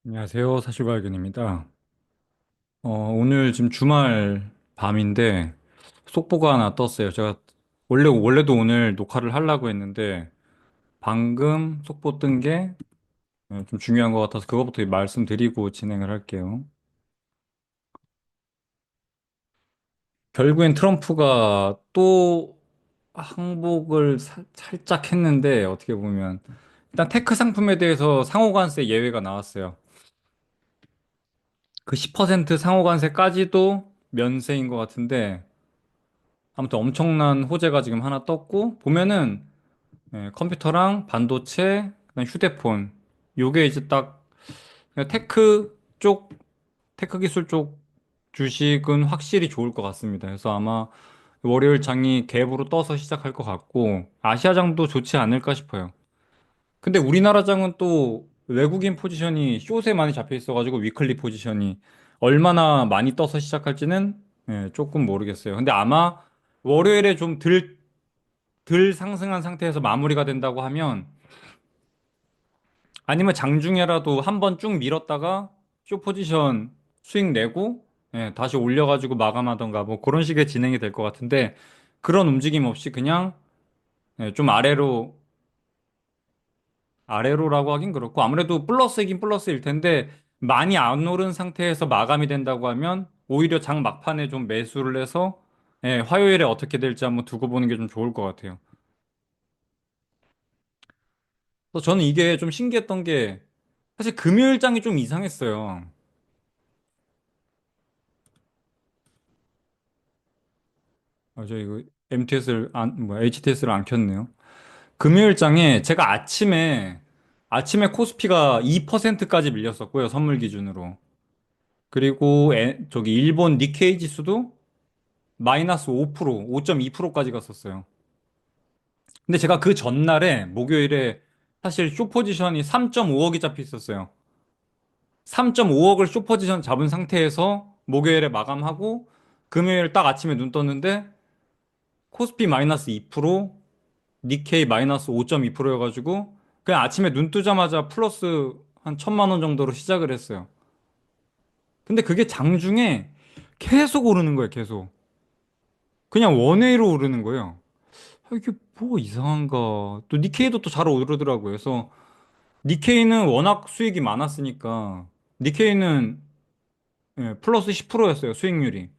안녕하세요. 사실발견입니다. 오늘 지금 주말 밤인데 속보가 하나 떴어요. 제가 원래도 오늘 녹화를 하려고 했는데 방금 속보 뜬 게 좀 중요한 것 같아서 그것부터 말씀드리고 진행을 할게요. 결국엔 트럼프가 또 항복을 살짝 했는데 어떻게 보면 일단 테크 상품에 대해서 상호관세 예외가 나왔어요. 그 10% 상호관세까지도 면세인 것 같은데 아무튼 엄청난 호재가 지금 하나 떴고 보면은 컴퓨터랑 반도체, 그다음 휴대폰 요게 이제 딱 그냥 테크 기술 쪽 주식은 확실히 좋을 것 같습니다. 그래서 아마 월요일 장이 갭으로 떠서 시작할 것 같고 아시아장도 좋지 않을까 싶어요. 근데 우리나라 장은 또 외국인 포지션이 숏에 많이 잡혀 있어가지고 위클리 포지션이 얼마나 많이 떠서 시작할지는 조금 모르겠어요. 근데 아마 월요일에 좀 덜 상승한 상태에서 마무리가 된다고 하면 아니면 장중에라도 한번 쭉 밀었다가 쇼 포지션 수익 내고 다시 올려가지고 마감하던가 뭐 그런 식의 진행이 될 것 같은데 그런 움직임 없이 그냥 좀 아래로라고 하긴 그렇고 아무래도 플러스이긴 플러스일 텐데 많이 안 오른 상태에서 마감이 된다고 하면 오히려 장 막판에 좀 매수를 해서 화요일에 어떻게 될지 한번 두고 보는 게 좀 좋을 것 같아요. 그래서 저는 이게 좀 신기했던 게 사실 금요일장이 좀 이상했어요. 저 이거 HTS를 안 켰네요. 금요일장에 제가 아침에 코스피가 2%까지 밀렸었고요. 선물 기준으로. 그리고 저기 일본 니케이 지수도 마이너스 5%, 5.2%까지 갔었어요. 근데 제가 그 전날에 목요일에 사실 쇼 포지션이 3.5억이 잡혀 있었어요. 3.5억을 쇼 포지션 잡은 상태에서 목요일에 마감하고 금요일 딱 아침에 눈 떴는데 코스피 마이너스 2%, 니케이 마이너스 5.2%여가지고 그냥 아침에 눈 뜨자마자 플러스 한 1,000만 원 정도로 시작을 했어요. 근데 그게 장중에 계속 오르는 거예요, 계속. 그냥 원웨이로 오르는 거예요. 이게 뭐 이상한가. 또 니케이도 또 잘 오르더라고요. 그래서 니케이는 워낙 수익이 많았으니까 니케이는 플러스 10%였어요, 수익률이.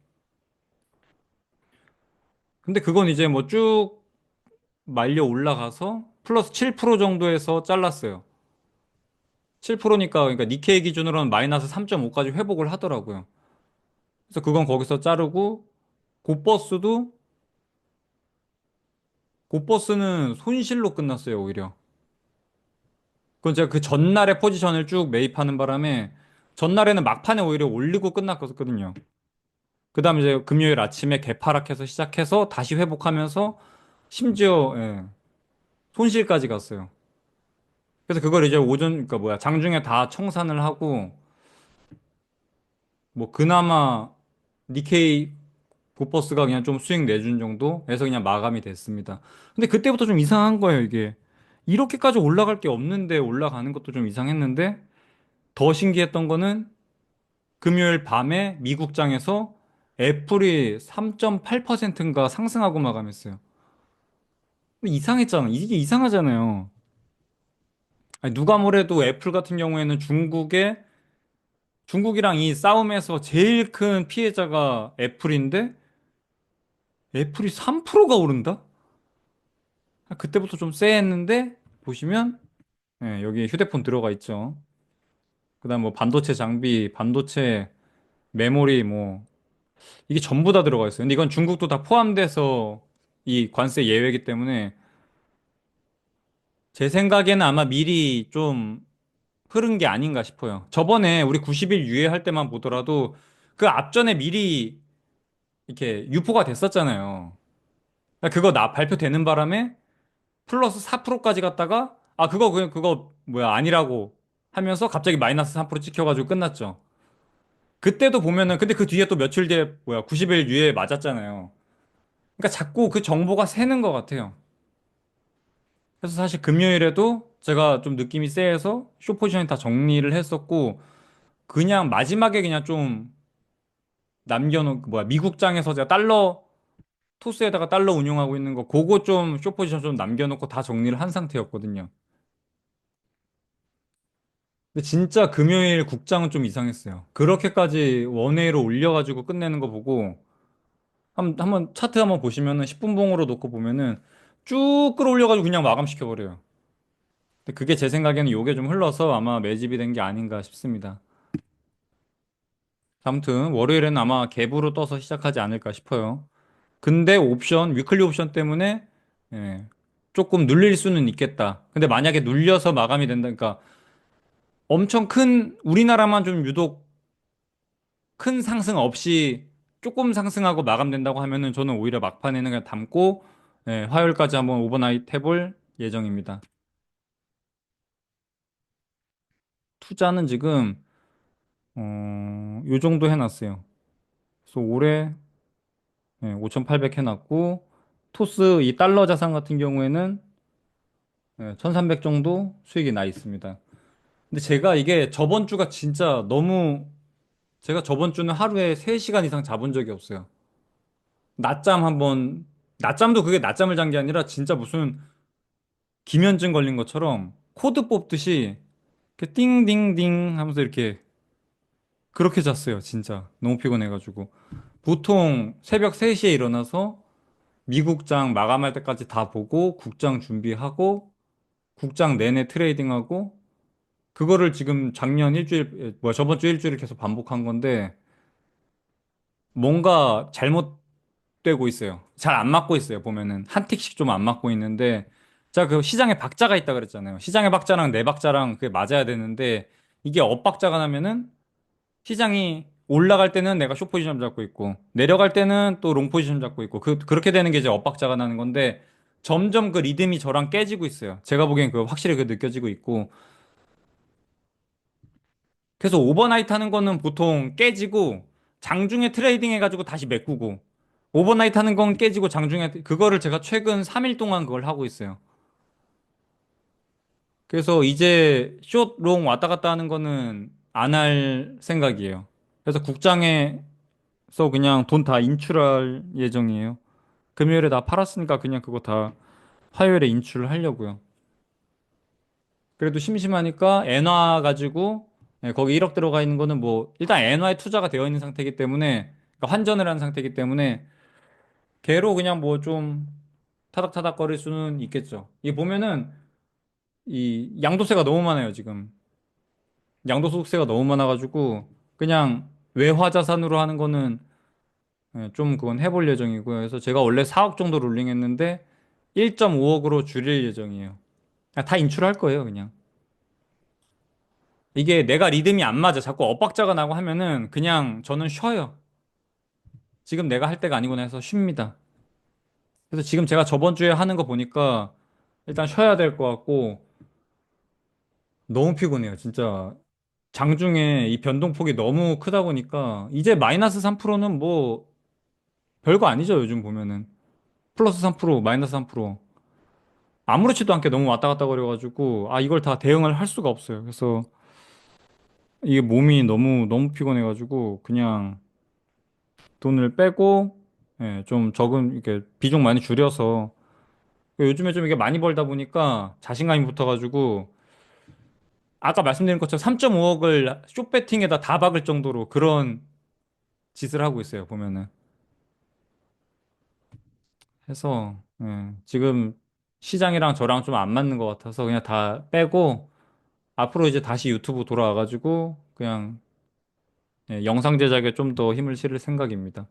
근데 그건 이제 뭐 쭉 말려 올라가서 플러스 7% 정도에서 잘랐어요. 7%니까 그러니까 니케이 기준으로는 마이너스 3.5까지 회복을 하더라고요. 그래서 그건 거기서 자르고 고버스도 고버스는 손실로 끝났어요, 오히려. 그건 제가 그 전날에 포지션을 쭉 매입하는 바람에 전날에는 막판에 오히려 올리고 끝났거든요. 그다음에 이제 금요일 아침에 개파락해서 시작해서 다시 회복하면서 심지어 손실까지 갔어요. 그래서 그걸 이제 그러니까 뭐야 장중에 다 청산을 하고 뭐 그나마 니케이 고버스가 그냥 좀 수익 내준 정도 해서 그냥 마감이 됐습니다. 근데 그때부터 좀 이상한 거예요, 이게. 이렇게까지 올라갈 게 없는데 올라가는 것도 좀 이상했는데 더 신기했던 거는 금요일 밤에 미국장에서 애플이 3.8%인가 상승하고 마감했어요. 근데 이상했잖아. 이게 이상하잖아요. 아니, 누가 뭐래도 애플 같은 경우에는 중국이랑 이 싸움에서 제일 큰 피해자가 애플인데 애플이 3%가 오른다? 그때부터 좀 쎄했는데 보시면 여기 휴대폰 들어가 있죠. 그다음 뭐 반도체 장비, 반도체 메모리 뭐 이게 전부 다 들어가 있어요. 근데 이건 중국도 다 포함돼서 이 관세 예외이기 때문에 제 생각에는 아마 미리 좀 흐른 게 아닌가 싶어요. 저번에 우리 90일 유예할 때만 보더라도 그 앞전에 미리 이렇게 유포가 됐었잖아요. 그러니까 그거 발표되는 바람에 플러스 4%까지 갔다가 아 그거 뭐야 아니라고 하면서 갑자기 마이너스 3% 찍혀가지고 끝났죠. 그때도 보면은 근데 그 뒤에 또 며칠 뒤에 뭐야 90일 유예 맞았잖아요. 그러니까 자꾸 그 정보가 새는 것 같아요. 그래서 사실 금요일에도 제가 좀 느낌이 쎄해서 숏 포지션이 다 정리를 했었고, 그냥 마지막에 그냥 좀 남겨놓은, 그 뭐야, 미국장에서 제가 달러, 토스에다가 달러 운용하고 있는 거, 그거 좀 숏 포지션 좀 남겨놓고 다 정리를 한 상태였거든요. 근데 진짜 금요일 국장은 좀 이상했어요. 그렇게까지 원웨이로 올려가지고 끝내는 거 보고, 한번 차트 한번 보시면은 10분 봉으로 놓고 보면은 쭉 끌어올려가지고 그냥 마감시켜버려요. 근데 그게 제 생각에는 요게 좀 흘러서 아마 매집이 된 게 아닌가 싶습니다. 아무튼 월요일에는 아마 갭으로 떠서 시작하지 않을까 싶어요. 근데 옵션, 위클리 옵션 때문에 예, 조금 눌릴 수는 있겠다. 근데 만약에 눌려서 마감이 된다, 그러니까 엄청 큰 우리나라만 좀 유독 큰 상승 없이 조금 상승하고 마감된다고 하면은 저는 오히려 막판에는 그냥 담고 예, 화요일까지 한번 오버나잇 해볼 예정입니다. 투자는 지금 요 정도 해놨어요. 그래서 올해 5,800 해놨고 토스 이 달러 자산 같은 경우에는 1,300 정도 수익이 나 있습니다. 근데 제가 이게 저번 주가 진짜 너무 제가 저번 주는 하루에 3시간 이상 자본 적이 없어요. 낮잠 한번 낮잠도 그게 낮잠을 잔 게 아니라 진짜 무슨 기면증 걸린 것처럼 코드 뽑듯이 이렇게 띵띵띵 하면서 이렇게 그렇게 잤어요. 진짜 너무 피곤해가지고 보통 새벽 3시에 일어나서 미국장 마감할 때까지 다 보고 국장 준비하고 국장 내내 트레이딩하고 그거를 지금 작년 일주일 뭐 저번 주 일주일을 계속 반복한 건데 뭔가 잘못되고 있어요. 잘 안 맞고 있어요. 보면은 한 틱씩 좀 안 맞고 있는데 제가 그 시장에 박자가 있다 그랬잖아요. 시장의 박자랑 내 박자랑 그게 맞아야 되는데 이게 엇박자가 나면은 시장이 올라갈 때는 내가 숏 포지션 잡고 있고 내려갈 때는 또 롱 포지션 잡고 있고 그렇게 되는 게 이제 엇박자가 나는 건데 점점 그 리듬이 저랑 깨지고 있어요. 제가 보기엔 그 확실히 그 느껴지고 있고 그래서 오버나이트 하는 거는 보통 깨지고 장중에 트레이딩 해가지고 다시 메꾸고 오버나이트 하는 건 깨지고 장중에 그거를 제가 최근 3일 동안 그걸 하고 있어요. 그래서 이제 숏, 롱 왔다 갔다 하는 거는 안 할 생각이에요. 그래서 국장에서 그냥 돈 다 인출할 예정이에요. 금요일에 다 팔았으니까 그냥 그거 다 화요일에 인출을 하려고요. 그래도 심심하니까 엔화 가지고 거기 1억 들어가 있는 거는 뭐 일단 엔화에 투자가 되어 있는 상태이기 때문에 그러니까 환전을 한 상태이기 때문에 걔로 그냥 뭐 좀 타닥타닥 거릴 수는 있겠죠. 이 보면은 이 양도세가 너무 많아요, 지금. 양도소득세가 너무 많아가지고 그냥 외화 자산으로 하는 거는 좀 그건 해볼 예정이고요. 그래서 제가 원래 4억 정도 롤링했는데 1.5억으로 줄일 예정이에요. 아, 다 인출할 거예요, 그냥. 이게 내가 리듬이 안 맞아. 자꾸 엇박자가 나고 하면은 그냥 저는 쉬어요. 지금 내가 할 때가 아니구나 해서 쉽니다. 그래서 지금 제가 저번 주에 하는 거 보니까 일단 쉬어야 될 것 같고 너무 피곤해요. 진짜 장중에 이 변동폭이 너무 크다 보니까 이제 마이너스 3%는 뭐 별거 아니죠. 요즘 보면은. 플러스 3%, 마이너스 3%. 아무렇지도 않게 너무 왔다 갔다 거려가지고 아 이걸 다 대응을 할 수가 없어요. 그래서 이게 몸이 너무 너무 피곤해가지고 그냥 돈을 빼고 좀 적은 이렇게 비중 많이 줄여서 요즘에 좀 이게 많이 벌다 보니까 자신감이 붙어가지고 아까 말씀드린 것처럼 3.5억을 숏배팅에다 다 박을 정도로 그런 짓을 하고 있어요 보면은 해서 지금 시장이랑 저랑 좀 안 맞는 것 같아서 그냥 다 빼고 앞으로 이제 다시 유튜브 돌아와가지고 그냥 영상 제작에 좀 더 힘을 실을 생각입니다.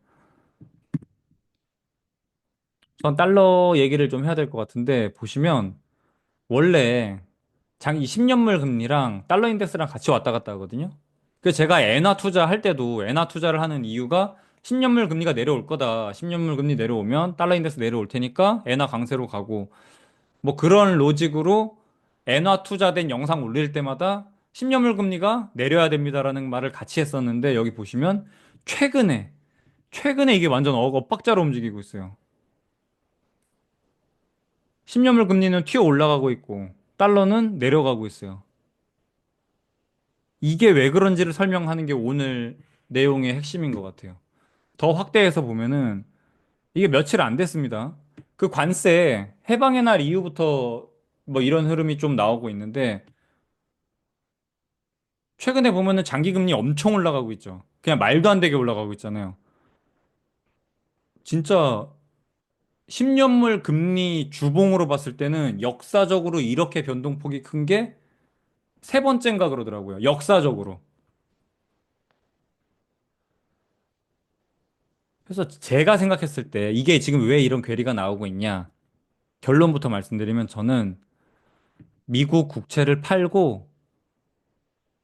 전 달러 얘기를 좀 해야 될 것 같은데 보시면 원래 이 10년물 금리랑 달러 인덱스랑 같이 왔다 갔다 하거든요. 그래서 제가 엔화 투자할 때도 엔화 투자를 하는 이유가 10년물 금리가 내려올 거다. 10년물 금리 내려오면 달러 인덱스 내려올 테니까 엔화 강세로 가고 뭐 그런 로직으로 엔화 투자된 영상 올릴 때마다 10년물 금리가 내려야 됩니다라는 말을 같이 했었는데 여기 보시면 최근에 이게 완전 엇박자로 움직이고 있어요. 10년물 금리는 튀어 올라가고 있고 달러는 내려가고 있어요. 이게 왜 그런지를 설명하는 게 오늘 내용의 핵심인 것 같아요. 더 확대해서 보면은 이게 며칠 안 됐습니다. 그 관세 해방의 날 이후부터 뭐 이런 흐름이 좀 나오고 있는데 최근에 보면은 장기 금리 엄청 올라가고 있죠. 그냥 말도 안 되게 올라가고 있잖아요. 진짜 10년물 금리 주봉으로 봤을 때는 역사적으로 이렇게 변동폭이 큰 게 세 번째인가 그러더라고요. 역사적으로. 그래서 제가 생각했을 때 이게 지금 왜 이런 괴리가 나오고 있냐? 결론부터 말씀드리면 저는 미국 국채를 팔고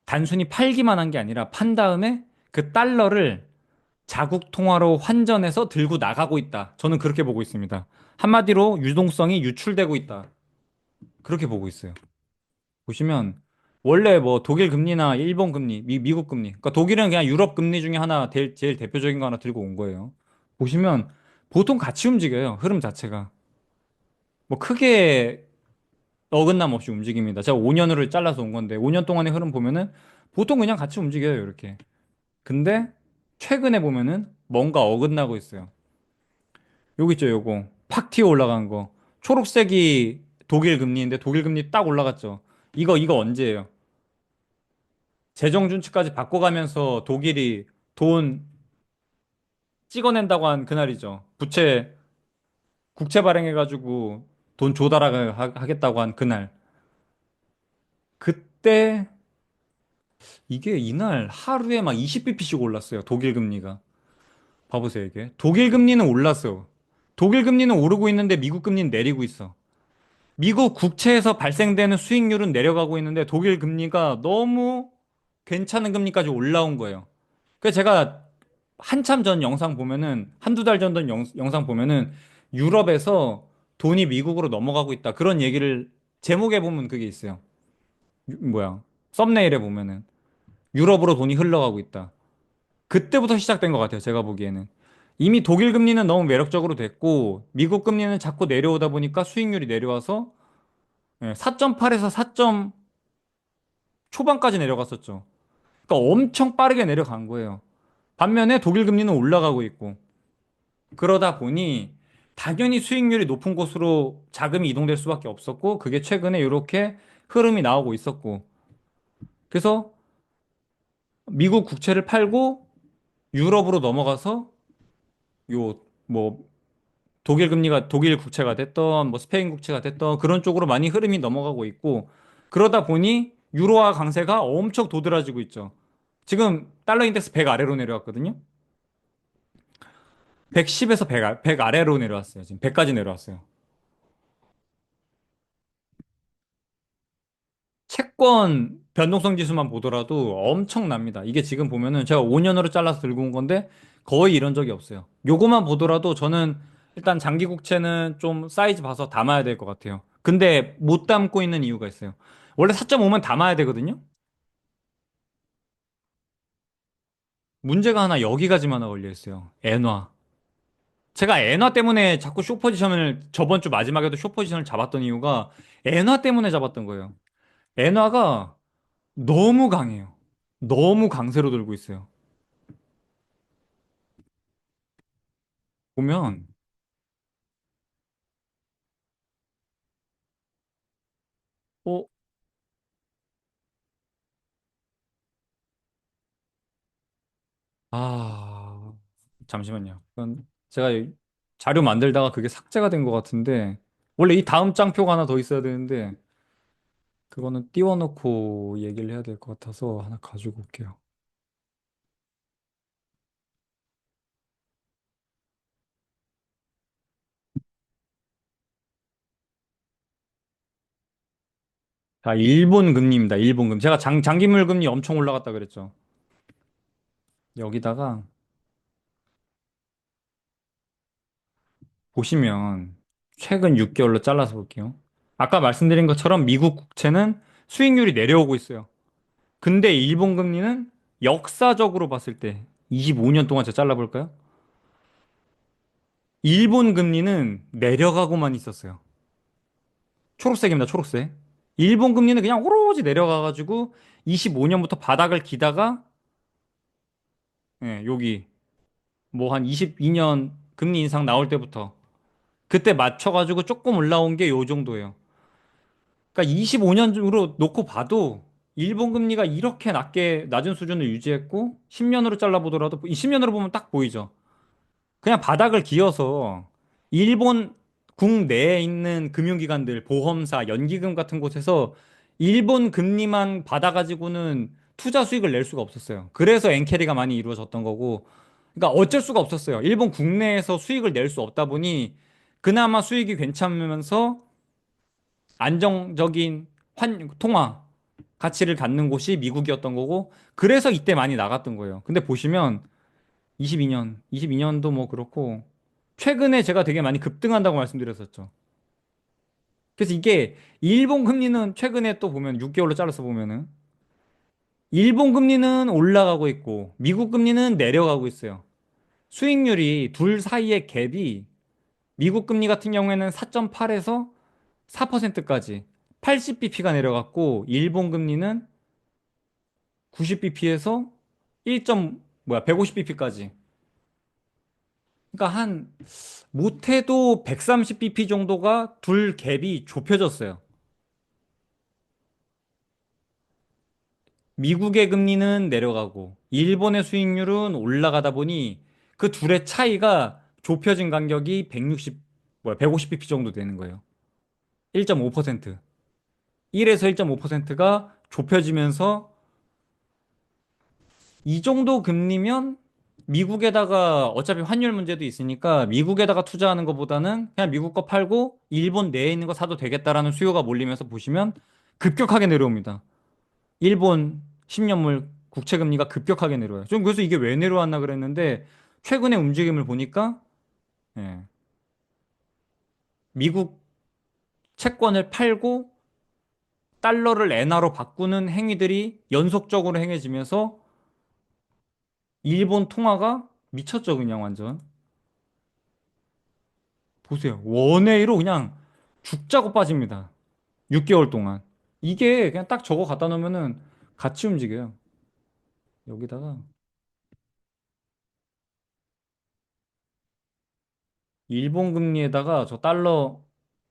단순히 팔기만 한 게 아니라 판 다음에 그 달러를 자국 통화로 환전해서 들고 나가고 있다. 저는 그렇게 보고 있습니다. 한마디로 유동성이 유출되고 있다. 그렇게 보고 있어요. 보시면 원래 뭐 독일 금리나 일본 금리, 미국 금리, 그러니까 독일은 그냥 유럽 금리 중에 하나 제일 대표적인 거 하나 들고 온 거예요. 보시면 보통 같이 움직여요. 흐름 자체가. 뭐 크게 어긋남 없이 움직입니다. 제가 5년으로 잘라서 온 건데 5년 동안의 흐름 보면은 보통 그냥 같이 움직여요. 이렇게. 근데 최근에 보면은 뭔가 어긋나고 있어요. 여기 있죠, 요거. 팍 튀어 올라간 거. 초록색이 독일 금리인데 독일 금리 딱 올라갔죠. 이거 언제예요? 재정 준칙까지 바꿔가면서 독일이 돈 찍어낸다고 한 그날이죠. 국채 발행해가지고 돈 조달하겠다고 한 그날. 그때 이게 이날 하루에 막 20bp씩 올랐어요. 독일 금리가. 봐보세요, 이게. 독일 금리는 올랐어. 독일 금리는 오르고 있는데 미국 금리는 내리고 있어. 미국 국채에서 발생되는 수익률은 내려가고 있는데 독일 금리가 너무 괜찮은 금리까지 올라온 거예요. 그래서 제가 한참 전 영상 보면은 한두 달 전 영상 보면은 유럽에서 돈이 미국으로 넘어가고 있다. 그런 얘기를 제목에 보면 그게 있어요. 뭐야? 썸네일에 보면은 유럽으로 돈이 흘러가고 있다. 그때부터 시작된 것 같아요. 제가 보기에는. 이미 독일 금리는 너무 매력적으로 됐고 미국 금리는 자꾸 내려오다 보니까 수익률이 내려와서 4.8에서 4점 초반까지 내려갔었죠. 그러니까 엄청 빠르게 내려간 거예요. 반면에 독일 금리는 올라가고 있고 그러다 보니 당연히 수익률이 높은 곳으로 자금이 이동될 수밖에 없었고 그게 최근에 이렇게 흐름이 나오고 있었고 그래서 미국 국채를 팔고 유럽으로 넘어가서 요 뭐 독일 국채가 됐던 뭐 스페인 국채가 됐던 그런 쪽으로 많이 흐름이 넘어가고 있고 그러다 보니 유로화 강세가 엄청 도드라지고 있죠. 지금 달러 인덱스 100 아래로 내려왔거든요. 110에서 100 아래로 내려왔어요. 지금 100까지 내려왔어요. 채권 변동성 지수만 보더라도 엄청납니다. 이게 지금 보면은 제가 5년으로 잘라서 들고 온 건데 거의 이런 적이 없어요. 요거만 보더라도 저는 일단 장기 국채는 좀 사이즈 봐서 담아야 될 것 같아요. 근데 못 담고 있는 이유가 있어요. 원래 4.5면 담아야 되거든요. 문제가 하나 여기까지만 하나 걸려 있어요. 엔화. 제가 엔화 때문에 자꾸 숏포지션을 저번 주 마지막에도 숏포지션을 잡았던 이유가 엔화 때문에 잡았던 거예요. 엔화가 너무 강해요. 너무 강세로 들고 있어요. 보면 어, 아, 잠시만요. 그건 제가 이 자료 만들다가 그게 삭제가 된 것 같은데 원래 이 다음 장표가 하나 더 있어야 되는데 그거는 띄워놓고 얘기를 해야 될 것 같아서 하나 가지고 올게요. 자, 일본 금리입니다. 일본 금. 제가 장기물 금리 엄청 올라갔다 그랬죠. 여기다가 보시면 최근 6개월로 잘라서 볼게요. 아까 말씀드린 것처럼 미국 국채는 수익률이 내려오고 있어요. 근데 일본 금리는 역사적으로 봤을 때 25년 동안 제가 잘라볼까요? 일본 금리는 내려가고만 있었어요. 초록색입니다, 초록색. 일본 금리는 그냥 오로지 내려가가지고 25년부터 바닥을 기다가 예, 여기 뭐 한 22년 금리 인상 나올 때부터 그때 맞춰가지고 조금 올라온 게 요 정도예요. 그러니까 25년으로 놓고 봐도 일본 금리가 이렇게 낮은 수준을 유지했고 10년으로 잘라보더라도 이 10년으로 보면 딱 보이죠. 그냥 바닥을 기어서 일본 국내에 있는 금융기관들, 보험사, 연기금 같은 곳에서 일본 금리만 받아가지고는 투자 수익을 낼 수가 없었어요. 그래서 엔캐리가 많이 이루어졌던 거고, 그러니까 어쩔 수가 없었어요. 일본 국내에서 수익을 낼 수 없다 보니 그나마 수익이 괜찮으면서 안정적인 통화 가치를 갖는 곳이 미국이었던 거고, 그래서 이때 많이 나갔던 거예요. 근데 보시면 22년도 뭐 그렇고, 최근에 제가 되게 많이 급등한다고 말씀드렸었죠. 그래서 이게 일본 금리는 최근에 또 보면 6개월로 잘라서 보면은 일본 금리는 올라가고 있고 미국 금리는 내려가고 있어요. 수익률이 둘 사이의 갭이 미국 금리 같은 경우에는 4.8에서 4%까지 80bp가 내려갔고 일본 금리는 90bp에서 1. 뭐야 150bp까지. 그러니까 한 못해도 130bp 정도가 둘 갭이 좁혀졌어요. 미국의 금리는 내려가고 일본의 수익률은 올라가다 보니 그 둘의 차이가 좁혀진 간격이 150bp 정도 되는 거예요. 1.5%. 1에서 1.5%가 좁혀지면서 이 정도 금리면 미국에다가 어차피 환율 문제도 있으니까 미국에다가 투자하는 것보다는 그냥 미국 거 팔고 일본 내에 있는 거 사도 되겠다라는 수요가 몰리면서 보시면 급격하게 내려옵니다. 일본 10년물 국채 금리가 급격하게 내려와요. 좀 그래서 이게 왜 내려왔나 그랬는데 최근의 움직임을 보니까 예, 미국 채권을 팔고 달러를 엔화로 바꾸는 행위들이 연속적으로 행해지면서 일본 통화가 미쳤죠, 그냥 완전. 보세요. 원웨이로 그냥 죽자고 빠집니다. 6개월 동안. 이게 그냥 딱 저거 갖다 놓으면은 같이 움직여요. 여기다가 일본 금리에다가 저 달러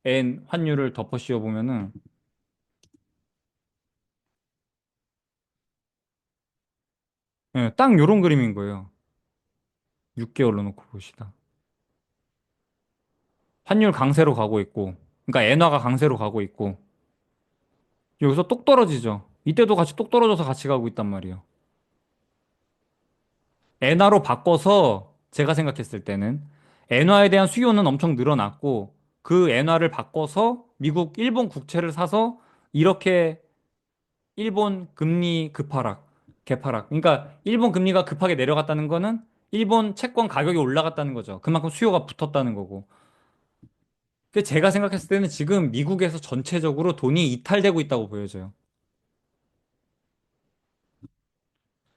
엔 환율을 덮어 씌워 보면은 예, 딱 요런 그림인 거예요. 6개월로 놓고 보시다. 환율 강세로 가고 있고, 그러니까 엔화가 강세로 가고 있고, 여기서 똑 떨어지죠. 이때도 같이 똑 떨어져서 같이 가고 있단 말이에요. 엔화로 바꿔서 제가 생각했을 때는 엔화에 대한 수요는 엄청 늘어났고, 그 엔화를 바꿔서 미국, 일본 국채를 사서 이렇게 일본 금리 급하락, 개파락. 그러니까 일본 금리가 급하게 내려갔다는 거는 일본 채권 가격이 올라갔다는 거죠. 그만큼 수요가 붙었다는 거고. 그 제가 생각했을 때는 지금 미국에서 전체적으로 돈이 이탈되고 있다고 보여져요.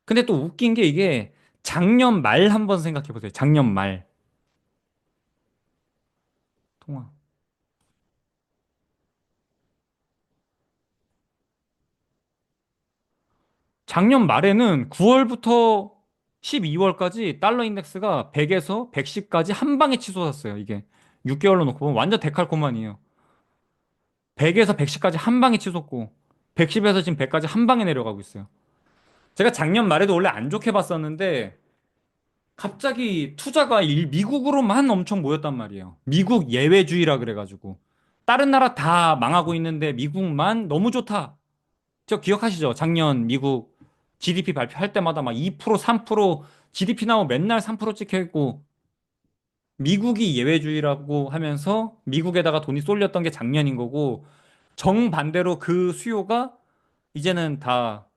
근데 또 웃긴 게 이게 작년 말 한번 생각해 보세요. 작년 말 통화. 작년 말에는 9월부터 12월까지 달러 인덱스가 100에서 110까지 한 방에 치솟았어요. 이게 6개월로 놓고 보면 완전 데칼코마니에요. 100에서 110까지 한 방에 치솟고 110에서 지금 100까지 한 방에 내려가고 있어요. 제가 작년 말에도 원래 안 좋게 봤었는데 갑자기 투자가 미국으로만 엄청 모였단 말이에요. 미국 예외주의라 그래가지고. 다른 나라 다 망하고 있는데 미국만 너무 좋다. 저 기억하시죠? 작년 미국 GDP 발표할 때마다 막 2%, 3% GDP 나오면 맨날 3% 찍혀 있고 미국이 예외주의라고 하면서 미국에다가 돈이 쏠렸던 게 작년인 거고 정반대로 그 수요가 이제는 다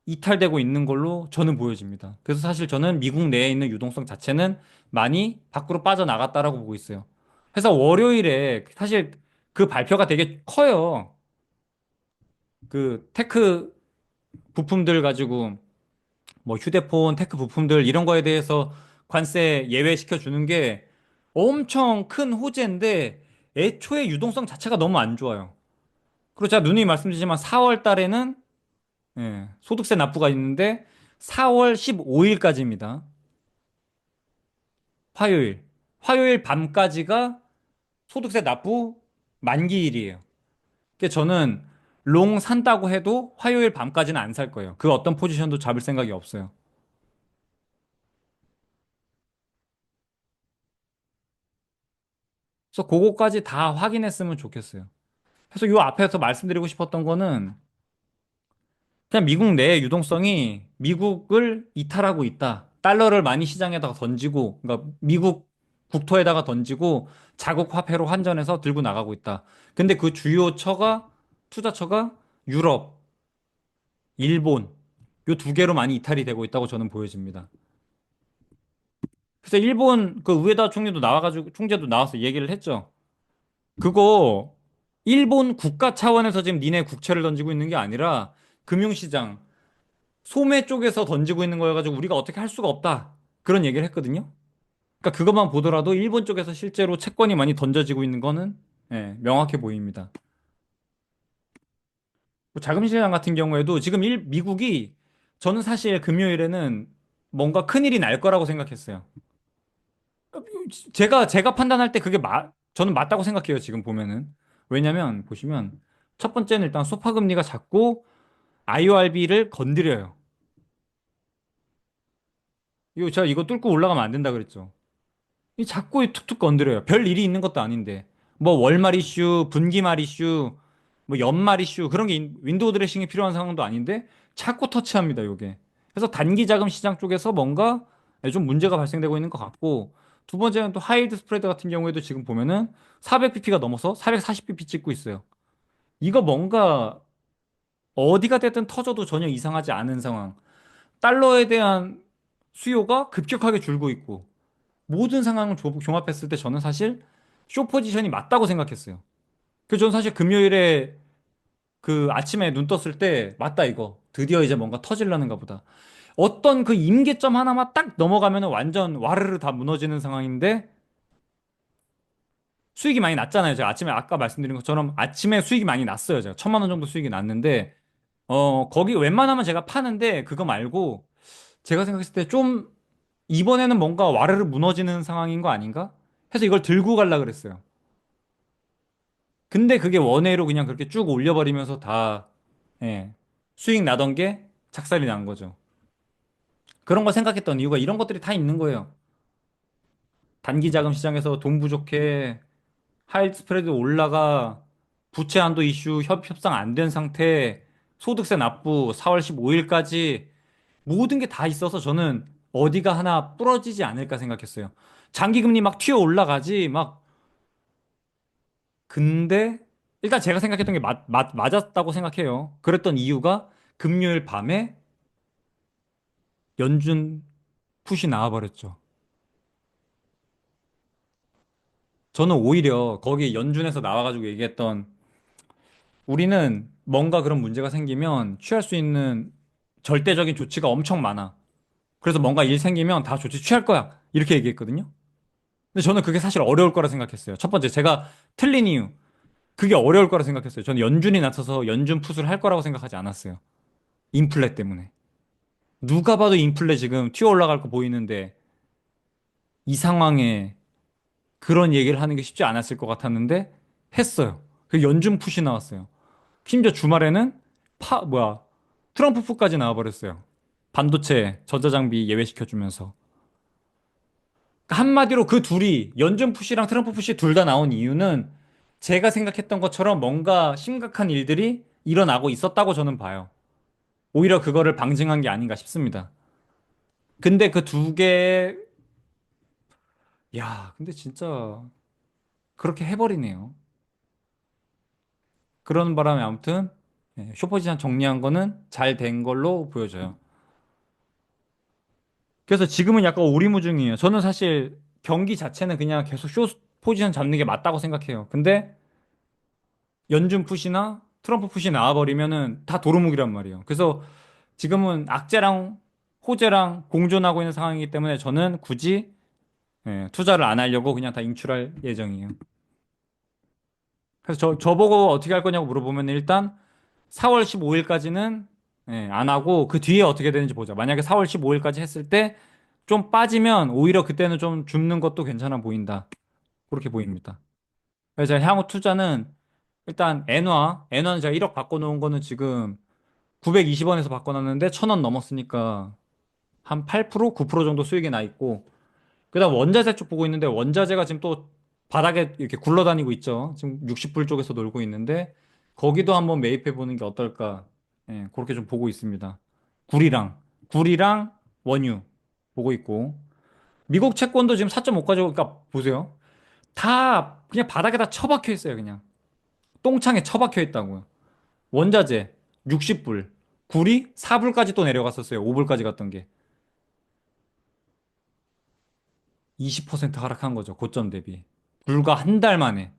이탈되고 있는 걸로 저는 보여집니다. 그래서 사실 저는 미국 내에 있는 유동성 자체는 많이 밖으로 빠져나갔다라고 보고 있어요. 그래서 월요일에 사실 그 발표가 되게 커요. 그 테크 부품들 가지고 뭐 휴대폰, 테크 부품들 이런 거에 대해서 관세 예외시켜 주는 게 엄청 큰 호재인데 애초에 유동성 자체가 너무 안 좋아요. 그리고 제가 누누이 말씀드리지만 4월 달에는 예, 소득세 납부가 있는데 4월 15일까지입니다. 화요일. 화요일 밤까지가 소득세 납부 만기일이에요. 그러니까 저는 롱 산다고 해도 화요일 밤까지는 안 살 거예요. 그 어떤 포지션도 잡을 생각이 없어요. 그래서 그거까지 다 확인했으면 좋겠어요. 그래서 요 앞에서 말씀드리고 싶었던 거는 그냥 미국 내 유동성이 미국을 이탈하고 있다. 달러를 많이 시장에다가 던지고, 그러니까 미국 국토에다가 던지고 자국 화폐로 환전해서 들고 나가고 있다. 근데 그 주요 투자처가 유럽, 일본, 요 두 개로 많이 이탈이 되고 있다고 저는 보여집니다. 그래서 일본 그 우에다 총리도 나와가지고, 총재도 나와서 얘기를 했죠. 그거 일본 국가 차원에서 지금 니네 국채를 던지고 있는 게 아니라 금융시장, 소매 쪽에서 던지고 있는 거여가지고 우리가 어떻게 할 수가 없다. 그런 얘기를 했거든요. 그러니까 그것만 보더라도 일본 쪽에서 실제로 채권이 많이 던져지고 있는 거는 예, 명확해 보입니다. 뭐 자금시장 같은 경우에도 지금 미국이 저는 사실 금요일에는 뭔가 큰일이 날 거라고 생각했어요. 제가 판단할 때 저는 맞다고 생각해요. 지금 보면은. 왜냐면 보시면 첫 번째는 일단 소파 금리가 작고 IORB를 건드려요. 이거 제가 이거 뚫고 올라가면 안 된다 그랬죠. 이 자꾸 툭툭 건드려요. 별 일이 있는 것도 아닌데. 뭐 월말 이슈, 분기말 이슈, 뭐 연말 이슈 그런 게 윈도우 드레싱이 필요한 상황도 아닌데 자꾸 터치합니다, 요게. 그래서 단기 자금 시장 쪽에서 뭔가 좀 문제가 발생되고 있는 것 같고 두 번째는 또 하이드 스프레드 같은 경우에도 지금 보면은 400bp가 넘어서 440bp 찍고 있어요. 이거 뭔가 어디가 됐든 터져도 전혀 이상하지 않은 상황. 달러에 대한 수요가 급격하게 줄고 있고 모든 상황을 종합했을 때 저는 사실 쇼 포지션이 맞다고 생각했어요. 그래서 저는 사실 금요일에 그 아침에 눈 떴을 때 맞다 이거 드디어 이제 뭔가 터질라는가 보다. 어떤 그 임계점 하나만 딱 넘어가면 완전 와르르 다 무너지는 상황인데 수익이 많이 났잖아요. 제가 아침에 아까 말씀드린 것처럼 아침에 수익이 많이 났어요. 제가 1,000만 원 정도 수익이 났는데 거기 웬만하면 제가 파는데 그거 말고 제가 생각했을 때 좀 이번에는 뭔가 와르르 무너지는 상황인 거 아닌가? 해서 이걸 들고 갈라 그랬어요. 근데 그게 원회로 그냥 그렇게 쭉 올려버리면서 다, 예, 수익 나던 게 착살이 난 거죠. 그런 거 생각했던 이유가 이런 것들이 다 있는 거예요. 단기 자금 시장에서 돈 부족해, 하이 스프레드 올라가, 부채 한도 이슈 협상 안 된 상태, 소득세 납부 4월 15일까지 모든 게 다 있어서 저는 어디가 하나 부러지지 않을까 생각했어요. 장기 금리 막 튀어 올라가지, 막 근데 일단 제가 생각했던 게 맞았다고 생각해요. 그랬던 이유가 금요일 밤에 연준 풋이 나와버렸죠. 저는 오히려 거기 연준에서 나와가지고 얘기했던 우리는 뭔가 그런 문제가 생기면 취할 수 있는 절대적인 조치가 엄청 많아. 그래서 뭔가 일 생기면 다 조치 취할 거야. 이렇게 얘기했거든요. 근데 저는 그게 사실 어려울 거라 생각했어요. 첫 번째, 제가 틀린 이유. 그게 어려울 거라 생각했어요. 저는 연준이 나서서 연준 풋을 할 거라고 생각하지 않았어요. 인플레 때문에. 누가 봐도 인플레 지금 튀어 올라갈 거 보이는데 이 상황에 그런 얘기를 하는 게 쉽지 않았을 것 같았는데 했어요. 그 연준 풋이 나왔어요. 심지어 주말에는 트럼프 풋까지 나와버렸어요. 반도체, 전자장비 예외시켜주면서. 그러니까 한마디로 그 둘이 연준 풋이랑 트럼프 풋이 둘 다 나온 이유는 제가 생각했던 것처럼 뭔가 심각한 일들이 일어나고 있었다고 저는 봐요. 오히려 그거를 방증한 게 아닌가 싶습니다. 근데 그 두 개, 근데 진짜 그렇게 해버리네요. 그런 바람에 아무튼 쇼포지션 정리한 거는 잘 된 걸로 보여져요. 그래서 지금은 약간 오리무중이에요. 저는 사실 경기 자체는 그냥 계속 쇼 포지션 잡는 게 맞다고 생각해요. 근데 연준 풋이나 트럼프 풋이 나와버리면은 다 도루묵이란 말이에요. 그래서 지금은 악재랑 호재랑 공존하고 있는 상황이기 때문에 저는 굳이 투자를 안 하려고 그냥 다 인출할 예정이에요. 그래서 저보고 어떻게 할 거냐고 물어보면 일단 4월 15일까지는 안 하고 그 뒤에 어떻게 되는지 보자. 만약에 4월 15일까지 했을 때 좀 빠지면 오히려 그때는 좀 줍는 것도 괜찮아 보인다. 그렇게 보입니다. 그래서 제가 향후 투자는 일단 엔화는 제가 1억 바꿔놓은 거는 지금 920원에서 바꿔놨는데 1,000원 넘었으니까 한 8%, 9% 정도 수익이 나 있고 그다음 원자재 쪽 보고 있는데 원자재가 지금 또 바닥에 이렇게 굴러다니고 있죠. 지금 60불 쪽에서 놀고 있는데 거기도 한번 매입해 보는 게 어떨까? 그렇게 좀 보고 있습니다. 구리랑 원유 보고 있고 미국 채권도 지금 4.5까지 그러니까 보세요. 다 그냥 바닥에다 처박혀 있어요, 그냥. 똥창에 처박혀 있다고요. 원자재 60불, 구리 4불까지 또 내려갔었어요. 5불까지 갔던 게 20% 하락한 거죠. 고점 대비. 불과 한 달 만에.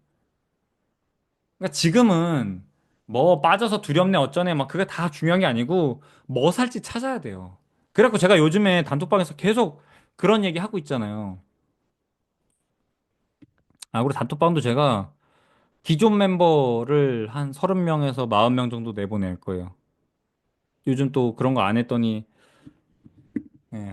그러니까 지금은 뭐 빠져서 두렵네 어쩌네 막 그게 다 중요한 게 아니고 뭐 살지 찾아야 돼요. 그래갖고 제가 요즘에 단톡방에서 계속 그런 얘기 하고 있잖아요. 아, 그리고 단톡방도 제가 기존 멤버를 한 30명에서 40명 정도 내보낼 거예요. 요즘 또 그런 거 안 했더니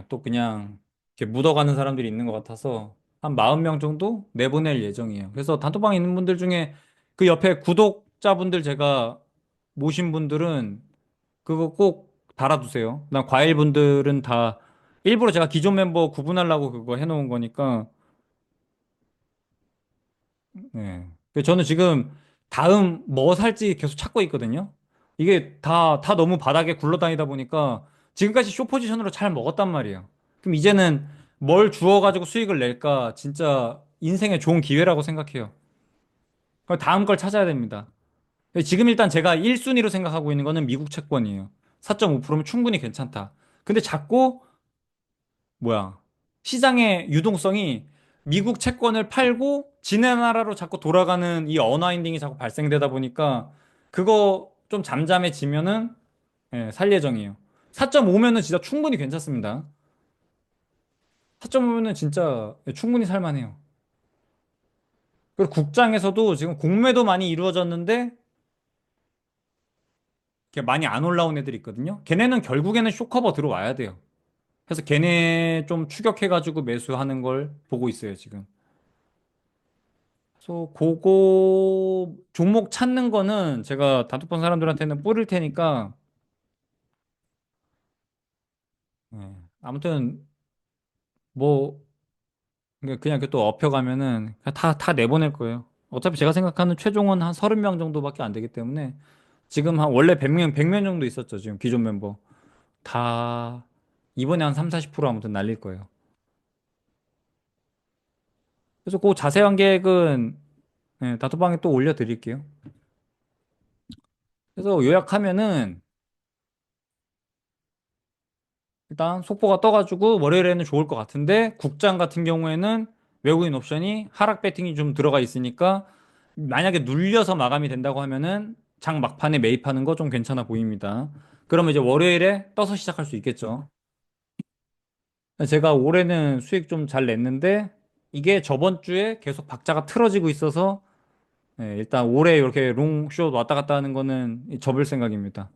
또 그냥 이렇게 묻어가는 사람들이 있는 것 같아서 한 40명 정도 내보낼 예정이에요. 그래서 단톡방에 있는 분들 중에 그 옆에 구독자분들 제가 모신 분들은 그거 꼭 달아두세요. 그다음 과일 분들은 다 일부러 제가 기존 멤버 구분하려고 그거 해놓은 거니까 저는 지금 다음 뭐 살지 계속 찾고 있거든요. 이게 다 너무 바닥에 굴러다니다 보니까 지금까지 쇼 포지션으로 잘 먹었단 말이에요. 그럼 이제는 뭘 주워가지고 수익을 낼까 진짜 인생의 좋은 기회라고 생각해요. 그럼 다음 걸 찾아야 됩니다. 지금 일단 제가 1순위로 생각하고 있는 거는 미국 채권이에요. 4.5%면 충분히 괜찮다. 근데 자꾸 뭐야 시장의 유동성이 미국 채권을 팔고 지네 나라로 자꾸 돌아가는 이 언와인딩이 자꾸 발생되다 보니까 그거 좀 잠잠해지면은 살 예정이에요. 4.5면은 진짜 충분히 괜찮습니다. 4.5면은 진짜 충분히 살만해요. 그리고 국장에서도 지금 공매도 많이 이루어졌는데 이렇게 많이 안 올라온 애들이 있거든요. 걔네는 결국에는 쇼커버 들어와야 돼요. 그래서 걔네 좀 추격해가지고 매수하는 걸 보고 있어요, 지금. 그래서 그거 종목 찾는 거는 제가 단톡방 사람들한테는 뿌릴 테니까 아무튼 뭐 그냥 이렇게 또 업혀가면은 그냥 다 내보낼 거예요. 어차피 제가 생각하는 최종은 한 30명 정도밖에 안 되기 때문에 지금 한 원래 100명 정도 있었죠. 지금 기존 멤버 다 이번에 한 3, 40% 아무튼 날릴 거예요. 그래서 그 자세한 계획은 단톡방에 또 올려드릴게요. 그래서 요약하면은 일단 속보가 떠가지고 월요일에는 좋을 것 같은데 국장 같은 경우에는 외국인 옵션이 하락 배팅이 좀 들어가 있으니까 만약에 눌려서 마감이 된다고 하면은 장 막판에 매입하는 거 좀 괜찮아 보입니다. 그러면 이제 월요일에 떠서 시작할 수 있겠죠. 제가 올해는 수익 좀 잘 냈는데 이게 저번 주에 계속 박자가 틀어지고 있어서 일단 올해 이렇게 롱숏 왔다 갔다 하는 거는 접을 생각입니다.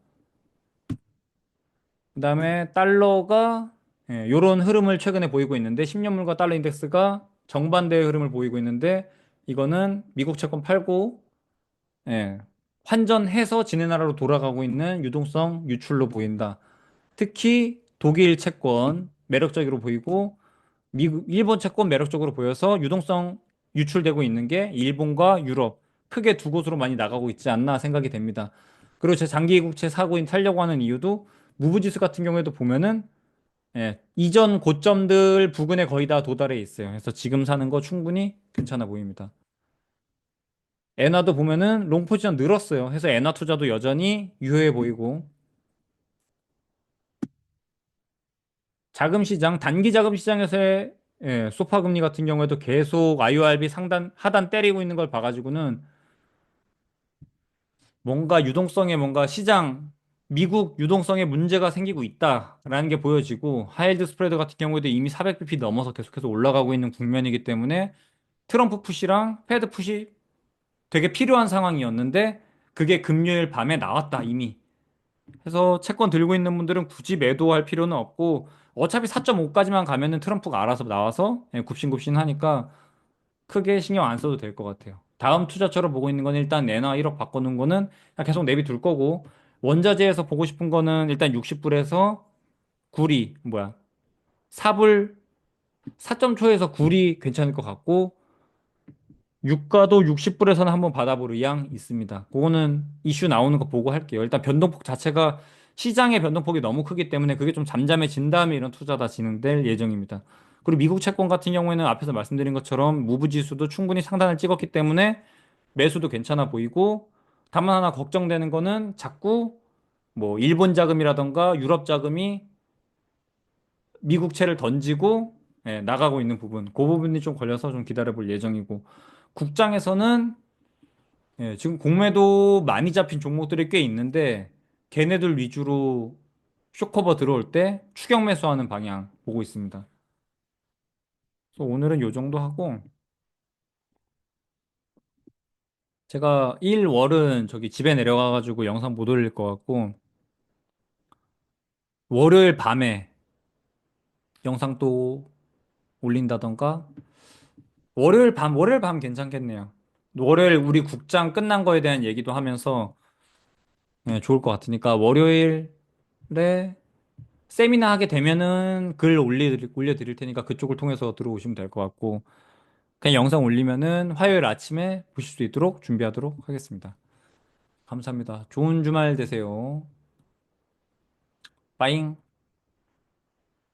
그다음에 달러가 요런 흐름을 최근에 보이고 있는데 10년물과 달러 인덱스가 정반대의 흐름을 보이고 있는데 이거는 미국 채권 팔고 환전해서 지네 나라로 돌아가고 있는 유동성 유출로 보인다. 특히 독일 채권 매력적으로 보이고 일본 채권 매력적으로 보여서 유동성 유출되고 있는 게 일본과 유럽 크게 두 곳으로 많이 나가고 있지 않나 생각이 됩니다. 그리고 제 장기 국채 사고 살려고 하는 이유도 무브지수 같은 경우에도 보면은 이전 고점들 부근에 거의 다 도달해 있어요. 그래서 지금 사는 거 충분히 괜찮아 보입니다. 엔화도 보면은 롱 포지션 늘었어요. 그래서 엔화 투자도 여전히 유효해 보이고 자금 시장, 단기 자금 시장에서의 소파 금리 같은 경우에도 계속 IORB 상단 하단 때리고 있는 걸 봐가지고는 뭔가 유동성에 뭔가 시장 미국 유동성에 문제가 생기고 있다라는 게 보여지고 하이힐드 스프레드 같은 경우에도 이미 400bp 넘어서 계속해서 올라가고 있는 국면이기 때문에 트럼프 푸시랑 패드 푸시 되게 필요한 상황이었는데 그게 금요일 밤에 나왔다, 이미. 해서 채권 들고 있는 분들은 굳이 매도할 필요는 없고 어차피 4.5까지만 가면은 트럼프가 알아서 나와서 예, 굽신굽신 하니까 크게 신경 안 써도 될 것 같아요. 다음 투자처럼 보고 있는 건 일단 내놔 1억 바꿔놓은 거는 그냥 계속 내비둘 거고 원자재에서 보고 싶은 거는 일단 60불에서 구리 뭐야 4불 4.초에서 구리 괜찮을 것 같고 유가도 60불에서는 한번 받아볼 의향 있습니다. 그거는 이슈 나오는 거 보고 할게요. 일단 변동폭 자체가 시장의 변동폭이 너무 크기 때문에 그게 좀 잠잠해진 다음에 이런 투자다 진행될 예정입니다. 그리고 미국 채권 같은 경우에는 앞에서 말씀드린 것처럼 무브 지수도 충분히 상단을 찍었기 때문에 매수도 괜찮아 보이고 다만 하나 걱정되는 거는 자꾸 뭐 일본 자금이라던가 유럽 자금이 미국채를 던지고 예, 나가고 있는 부분 그 부분이 좀 걸려서 좀 기다려 볼 예정이고 국장에서는 예, 지금 공매도 많이 잡힌 종목들이 꽤 있는데 걔네들 위주로 쇼커버 들어올 때 추격 매수하는 방향 보고 있습니다. 그래서 오늘은 요 정도 하고 제가 일 월은 저기 집에 내려가가지고 영상 못 올릴 것 같고 월요일 밤에 영상 또 올린다던가 월요일 밤 괜찮겠네요. 월요일 우리 국장 끝난 거에 대한 얘기도 하면서 예, 좋을 것 같으니까 월요일에 세미나 하게 되면은 글 올려드릴 테니까 그쪽을 통해서 들어오시면 될 것 같고, 그냥 영상 올리면은 화요일 아침에 보실 수 있도록 준비하도록 하겠습니다. 감사합니다. 좋은 주말 되세요. 빠잉.